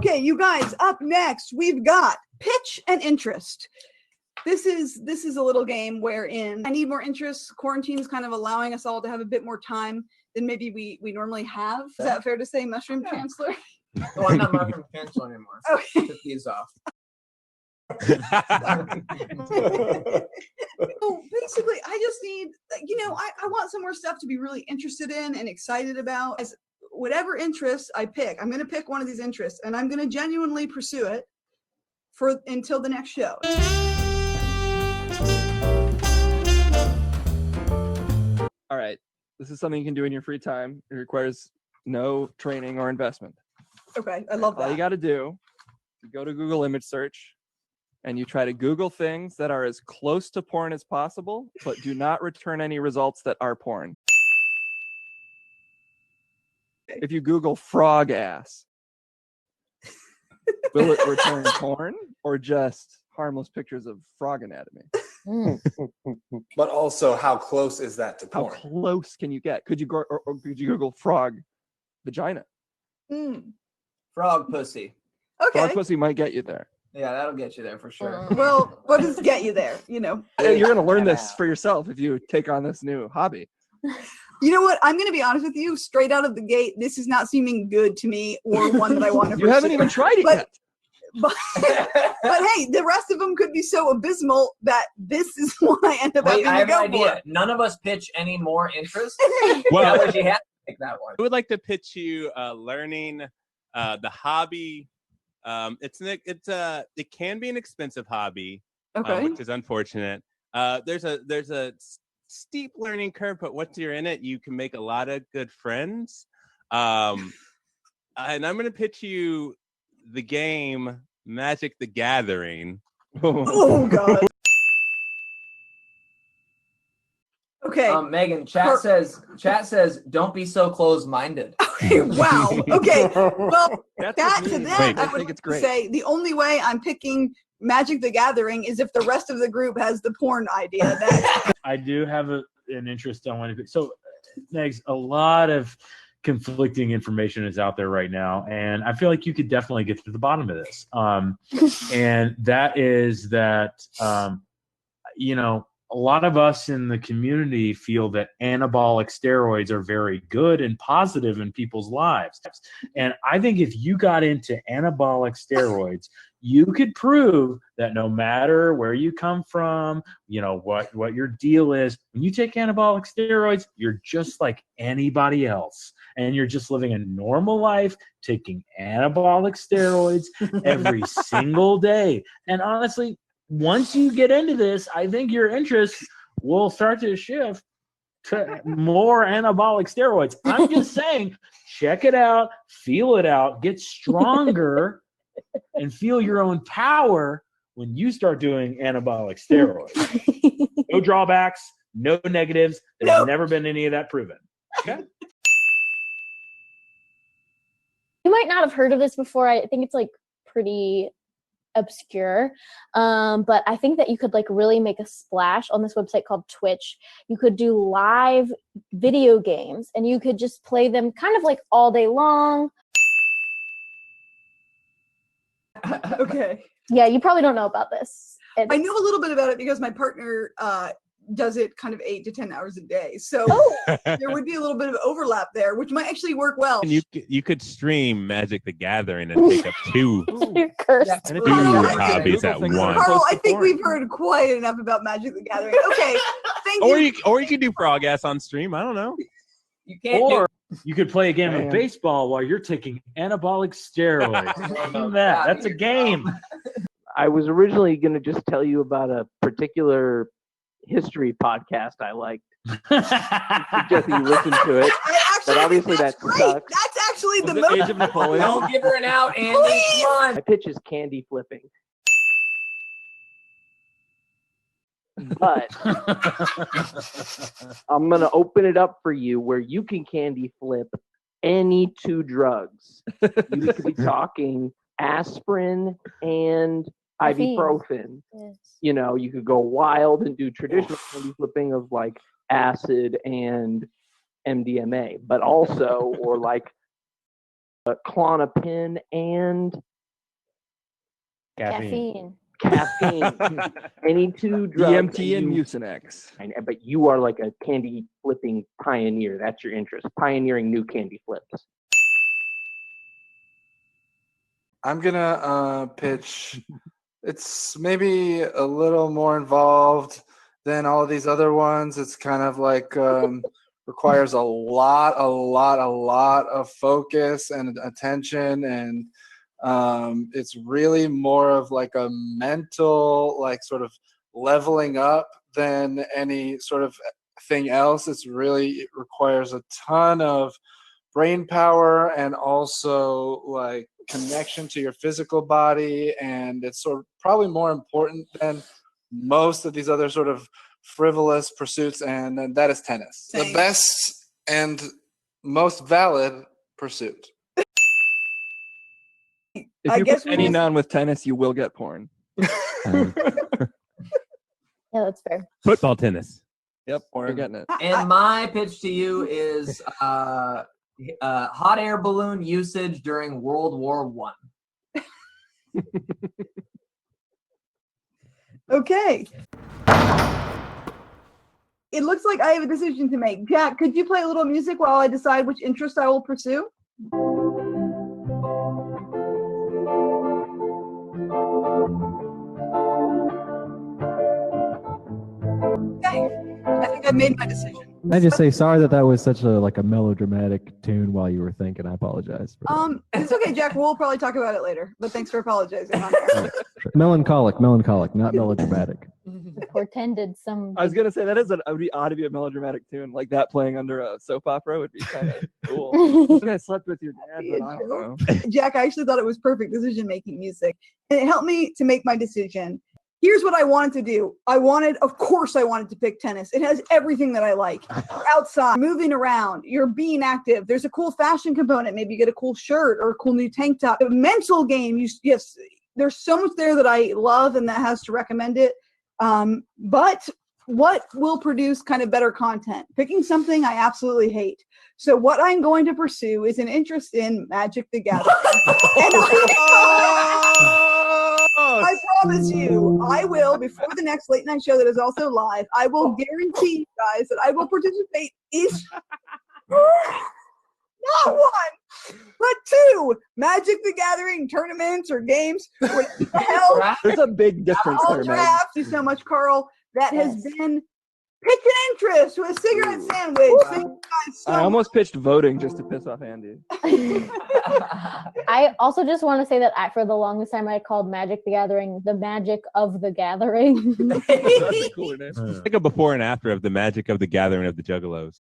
Okay, you guys, up next, we've got pitch and interest. This is a little game wherein I need more interest. Quarantine is kind of allowing us all to have a bit more time than maybe we normally have. Is that fair to say, Mushroom Chancellor? Oh, I'm not Mushroom Chancellor anymore. Okay. Took these off. So basically, I just need, I want some more stuff to be really interested in and excited about. As whatever interest I pick, I'm going to pick one of these interests and I'm going to genuinely pursue it until the next show. All right. This is something you can do in your free time. It requires no training or investment. Okay, I love that. All you got to do, you go to Google image search and you try to Google things that are as close to porn as possible, but do not return any results that are porn. If you Google frog ass, will it return porn or just harmless pictures of frog anatomy? But also, how close is that to How porn? close can you get? Could you go or could you Google frog vagina? Frog pussy. Okay. Frog pussy might get you there. Yeah, that'll get you there for sure. Well, what does get you there? You know. You're going to learn this for yourself if you take on this new hobby. You know what? I'm going to be honest with you. Straight out of the gate, this is not seeming good to me or one that I want to pursue. You haven't even tried it yet. But hey, the rest of them could be so abysmal that this is one I end up having I have to go an idea. for. None of us pitch any more interest. Well, That way you have to pick that one. I would like to pitch you learning the hobby. It can be an expensive hobby, Okay. which is unfortunate. There's a steep learning curve, but once you're in it, you can make a lot of good friends. And I'm going to pitch you the game Magic the Gathering. Oh God. Okay. Megan, chat says, don't be so closed-minded. Wow. Okay. Well, That's that what to me. that, I I would think it's great. say the only way I'm picking Magic the Gathering is if the rest of the group has the porn idea. That I do have an interest on one. So, Megs, a lot of conflicting information is out there right now, and I feel like you could definitely get to the bottom of this. And that is that, a lot of us in the community feel that anabolic steroids are very good and positive in people's lives. And I think if you got into anabolic steroids, you could prove that no matter where you come from, what your deal is, when you take anabolic steroids, you're just like anybody else. And you're just living a normal life, taking anabolic steroids every single day. And honestly, once you get into this, I think your interest will start to shift to more anabolic steroids. I'm just saying, check it out, feel it out, get stronger, and feel your own power when you start doing anabolic steroids. No drawbacks, no negatives. There's never been any of that proven. Okay? You might not have heard of this before. I think it's pretty obscure, but I think that you could really make a splash on this website called Twitch. You could do live video games and you could just play them kind of all day long. okay. Yeah, you probably don't know about this. I know a little bit about it because my partner does it kind of 8 to 10 hours a day. So there would be a little bit of overlap there, which might actually work well. And you could stream Magic the Gathering and take up two You're cursed. And if hobbies at Google things once. that are Carl, close I to think porn. we've heard quite enough about Magic the Gathering. Okay, thank you. Or you could do frog ass on stream. I don't know. You can't Or you could play a game Man. of baseball while you're taking anabolic steroids. Imagine that. That's a game. I was originally going to just tell you about a particular history podcast I liked. Suggest you listen to it. But obviously that great. sucks. That's actually the Was it Age most. of Napoleon? Don't give her an out, Andy. Please. Come on. My pitch is candy flipping. But I'm going to open it up for you where you can candy flip any two drugs. You could be talking aspirin and Caffeine. ibuprofen. Yes. You could go wild and do traditional candy flipping of acid and MDMA, but also, or Klonopin and Caffeine. Caffeine. Any two drugs. DMT and you- Mucinex. But you are like a candy flipping pioneer. That's your interest. Pioneering new candy flips. I'm gonna pitch. It's maybe a little more involved than all these other ones. It's kind of like requires a lot of focus and attention, and it's really more of like a mental, like sort of leveling up than any sort of thing else. It requires a ton of brain power and also like connection to your physical body, and it's sort of probably more important than most of these other sort of frivolous pursuits, and that is tennis. The Thanks. best and most valid pursuit. If I you guess put we any just- noun with tennis, you will get porn. Yeah, that's fair. Football tennis. Yep, we're getting it. And my pitch to you is hot air balloon usage during World War One. Okay. It looks like I have a decision to make. Jack, could you play a little music while I decide which interest I will pursue? Okay. I think I made my decision. I just say sorry that was such a melodramatic tune while you were thinking. I apologize. For that. It's okay, Jack. We'll probably talk about it later. But thanks for apologizing. on air. Melancholic, not melodramatic. Portended some. I was gonna say that would be odd to be a melodramatic tune like that playing under a soap opera would be kind of cool. I slept with your dad, but I don't know. Jack, I actually thought it was perfect decision making music. And it helped me to make my decision. Here's what I wanted to do. Of course I wanted to pick tennis. It has everything that I like. You're outside, moving around, you're being active. There's a cool fashion component. Maybe you get a cool shirt or a cool new tank top. The mental game, yes, there's so much there that I love and that has to recommend it. But what will produce kind of better content? Picking something I absolutely hate. So what I'm going to pursue is an interest in Magic the Gathering. And I promise you, I will, before the next late night show that is also live, I will guarantee you guys that I will participate in not one, but two Magic the Gathering tournaments or games. What the hell? There's a big difference All there, man. drafts. Thank you so much, Carl. That has been Pitch and Interest with a cigarette sandwich. Thank you guys so I almost pitched voting just to piss off Andy. I also just want to say that for the longest time I called Magic the Gathering the Magic of the Gathering. That's a cooler name. Like a before and after of the Magic of the Gathering of the Juggalos.